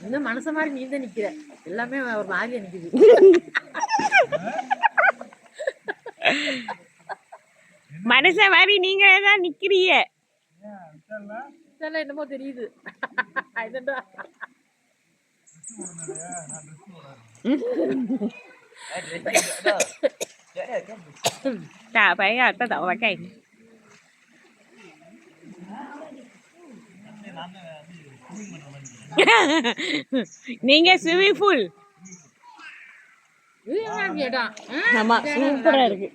இன்னும் மனச மாதிரி நீ தான் நிக்கிற, எல்லாமே ஒரு மாதிரியா நிக்குது. மனுஷ மாதிரி நீங்களே தான் நிக்கிறீங்க. என்னமோ தெரியுது. Chà phải tới độ vậy. நீங்க ஸ்விமிங் பூல் ஆமா சூப்பரா இருக்கு.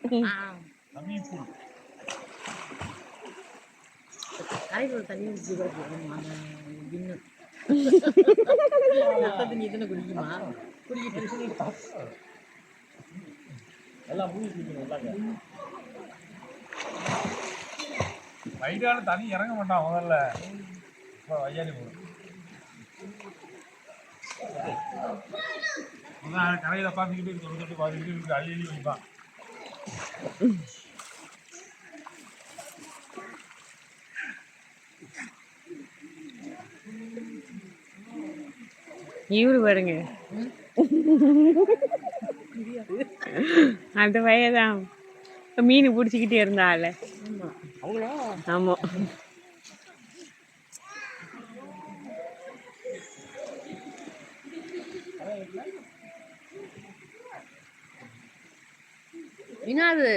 தண்ணி நீ தானே குடிக்குமா? குடிக்கிட்டு வயிறால தண்ணி இறங்க மாட்டான் முதல்ல. வையாடி போடும் கரையில பார்த்துக்கிட்டு தொட்டு பார்த்துக்கிட்டு அள்ளி அள்ளி வைப்பான். இவரு பாருங்க அந்த வயதான் மீன் பிடிச்சிக்கிட்டே இருந்தால. ஆமா மீனா, அது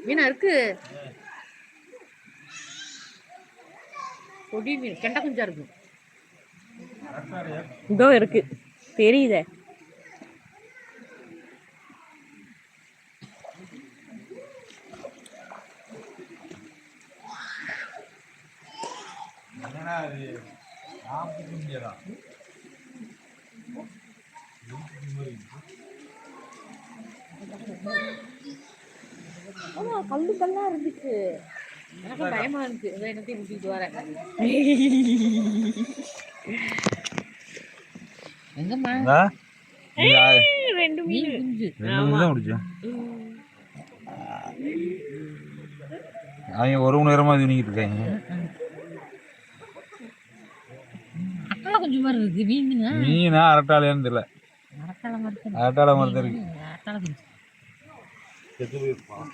மீனா இருக்கு. பொடி மீன் கெண்டை குஞ்சா இருக்கு. இதோ இருக்கு தெரியுதே. கல்லு கல்லா இருந்துச்சு. எனக்கு பயமா இருந்துச்சு. என்னத்தையும் முடிச்சுட்டு வரேன். எங்கம்மா ரெண்டு மீன் குஞ்சு அவங்க ஒரு மணி நேரமா தூங்கிட்டு இருக்காங்க. அட்டலை கொஞ்சம் மாதிரி இருக்கு. மீனா அரட்டாளையான்னு தெரியல. அரட்டாளை மரத்து இருக்கு. அட்டலை குஞ்சு செத்து போயிருப்பான்.